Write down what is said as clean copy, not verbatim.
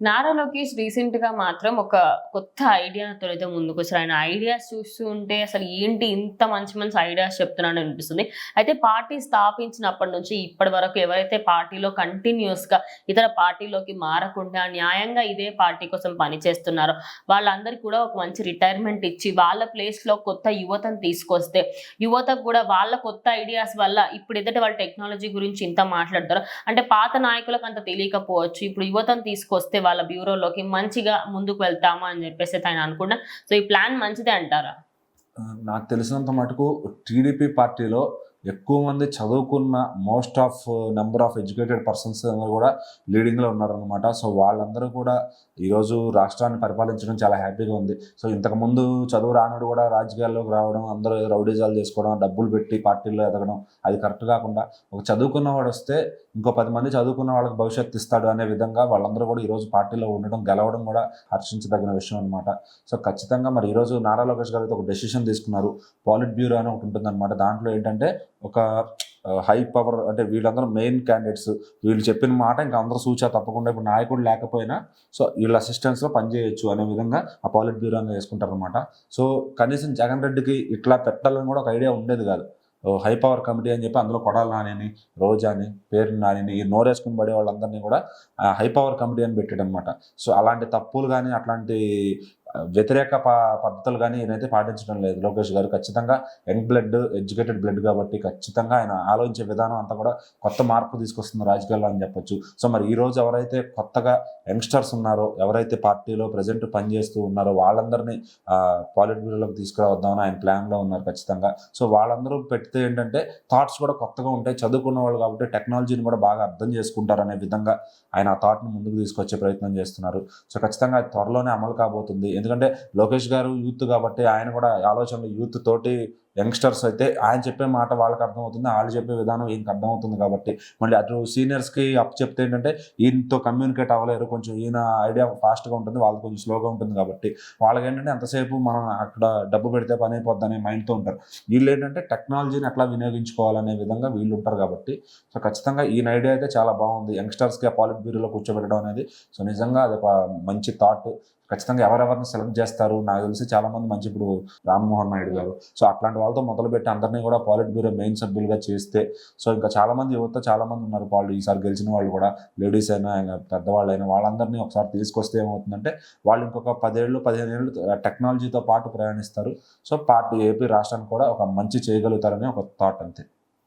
Nara Lokesh recent గా మాత్రం ఒక కొత్త ఐడియాతో అయితే ముందుకు వచ్చారు. ఆయన ఐడియాస్ చూస్తూ ఉంటే అసలు ఏంటి ఇంత మంచి మంచి ఐడియాస్ చెప్తున్నాడు అనిపిస్తుంది. అయితే పార్టీ స్థాపించినప్పటి నుంచి ఇప్పటి వరకు ఎవరైతే పార్టీలో కంటిన్యూస్ గా ఇతర పార్టీలోకి మారకుండా న్యాయంగా ఇదే పార్టీ కోసం పనిచేస్తున్నారో వాళ్ళందరికీ కూడా ఒక మంచి రిటైర్మెంట్ ఇచ్చి వాళ్ళ ప్లేస్ లో కొత్త యువతను తీసుకొస్తే యువతకు కూడా వాళ్ళ కొత్త ఐడియాస్ వల్ల ఇప్పుడు ఎదుట వాళ్ళ టెక్నాలజీ గురించి ఇంత మాట్లాడతారు. అంటే పాత నాయకులకు అంత తెలియకపోవచ్చు, ఇప్పుడు యువతను తీసుకొస్తే వాళ్ళ బ్యూరోలోకి మంచిగా ముందుకు వెళ్తామా అని చెప్పేసి ఆయన అనుకున్నా. సో ఈ ప్లాన్ మంచిదే అంటారా? నాకు తెలిసినంత మటుకు టీడీపీ పార్టీలో ఎక్కువ మంది చదువుకున్న most of number of educated persons కూడా లీడింగ్లో ఉన్నారనమాట. సో వాళ్ళందరూ కూడా ఈరోజు రాష్ట్రాన్ని పరిపాలించడం చాలా హ్యాపీగా ఉంది. సో ఇంతకుముందు చదువు రానుడు కూడా రాజకీయాల్లోకి రావడం, అందరూ రౌడీజాలు చేసుకోవడం, డబ్బులు పెట్టి పార్టీల్లో ఎదగడం, అది కరెక్ట్ కాకుండా ఒక చదువుకున్నవాడు వస్తే ఇంకో 10 మంది చదువుకున్న వాళ్ళకి భవిష్యత్తు ఇస్తాడు అనే విధంగా వాళ్ళందరూ కూడా ఈరోజు పార్టీలో ఉండడం, గెలవడం కూడా హర్షించదగిన విషయం అనమాట. సో ఖచ్చితంగా మరి ఈరోజు నారా లోకేష్ గారు అయితే ఒక డెసిషన్ తీసుకున్నారు. పాలిట్ బ్యూరో అని ఒకటి ఉంటుందన్నమాట. దాంట్లో ఏంటంటే ఒక హై పవర్ అంటే వీళ్ళందరూ మెయిన్ క్యాండిడేట్స్, వీళ్ళు చెప్పిన మాట ఇంకా అందరూ సూచా తప్పకుండా ఇప్పుడు నాయకుడు లేకపోయినా సో వీళ్ళ అసిస్టెంట్స్లో పనిచేయొచ్చు అనే విధంగా ఆ పాలిట్ బ్యూరో అనేది వేసుకుంటారు అనమాట. సో కనీసం జగన్ రెడ్డికి ఇట్లా పెట్టాలని కూడా ఒక ఐడియా ఉండేది కాదు. హై పవర్ కమిటీ అని చెప్పి అందులో కొడాలి నాని, రోజా అని, పేరు నాని, ఈ నోరేసుకుని పడే వాళ్ళందరినీ కూడా హై పవర్ కమిటీ అని పెట్టాడు అనమాట. సో అలాంటి తప్పులు కానీ అట్లాంటి వ్యతిరేక పద్ధతులు కానీ ఈయనైతే పాటించడం లేదు లోకేష్ గారు. ఖచ్చితంగా యంగ్ బ్లడ్, ఎడ్యుకేటెడ్ బ్లడ్ కాబట్టి ఖచ్చితంగా ఆయన ఆలోచించే విధానం అంతా కూడా కొత్త మార్పు తీసుకొస్తుంది రాజకీయాల్లో అని చెప్పొచ్చు. సో మరి ఈరోజు ఎవరైతే కొత్తగా యంగ్స్టర్స్ ఉన్నారో, ఎవరైతే పార్టీలో ప్రజెంట్ పనిచేస్తూ ఉన్నారో వాళ్ళందరినీ పాలిట్ బ్యూరోలోకి తీసుకురావద్దామని ఆయన ప్లాన్లో ఉన్నారు ఖచ్చితంగా. సో వాళ్ళందరూ పెడితే ఏంటంటే థాట్స్ కూడా కొత్తగా ఉంటాయి. చదువుకున్న వాళ్ళు కాబట్టి టెక్నాలజీని కూడా బాగా అర్థం చేసుకుంటారు అనే విధంగా ఆయన ఆ థాట్ని ముందుకు తీసుకొచ్చే ప్రయత్నం చేస్తున్నారు. సో ఖచ్చితంగా అది త్వరలోనే అమలు కాబోతుంది. ఎందుకంటే లోకేష్ గారు యూత్ కాబట్టి ఆయన కూడా ఆలోచనలు యూత్ తోటి యంగ్స్టర్స్ అయితే ఆయన చెప్పే మాట వాళ్ళకి అర్థమవుతుంది, వాళ్ళు చెప్పే విధానం ఈయనకి అర్థమవుతుంది కాబట్టి మళ్ళీ అటు సీనియర్స్కి అప్ చెప్తే ఏంటంటే ఈయనతో కమ్యూనికేట్ అవ్వలేరు, కొంచెం ఈయన ఐడియా ఫాస్ట్గా ఉంటుంది, వాళ్ళకి కొంచెం స్లోగా ఉంటుంది కాబట్టి వాళ్ళకి ఏంటంటే ఎంతసేపు మనం అక్కడ డబ్బు పెడితే పని అయిపోద్ది అనే మైండ్తో ఉంటారు. వీళ్ళు ఏంటంటే టెక్నాలజీని ఎట్లా వినియోగించుకోవాలనే విధంగా వీళ్ళు ఉంటారు కాబట్టి సో ఖచ్చితంగా ఈయన ఐడియా అయితే చాలా బాగుంది. యంగ్స్టర్స్కి ఆ పాలిట్ బ్యూరోలో కూర్చోబెట్టడం అనేది సో నిజంగా అది ఒక మంచి థాట్. ఖచ్చితంగా ఎవరెవరిని సెలెక్ట్ చేస్తారు నాకు తెలిసి చాలామంది మంచి, ఇప్పుడు రామ్మోహన్ నాయుడు గారు, సో అట్లాంటి వాళ్ళతో మొదలుపెట్టి అందరినీ కూడా పాలిట్ బ్యూరో మెయిన్ సభ్యులుగా చేస్తే సో ఇంకా చాలామంది యువత చాలామంది ఉన్నారు ఈసారి గెలిచిన వాళ్ళు కూడా, లేడీస్ అయినా పెద్దవాళ్ళైనా వాళ్ళందరినీ ఒకసారి తీసుకొస్తే ఏమవుతుందంటే వాళ్ళు ఇంకొక 10 ఏళ్ళు 15 ఏళ్ళు టెక్నాలజీతో పాటు ప్రయాణిస్తారు. సో పార్టీ ఏపీ రాష్ట్రానికి కూడా ఒక మంచి చేయగలుగుతారని ఒక థాట్ అంతే.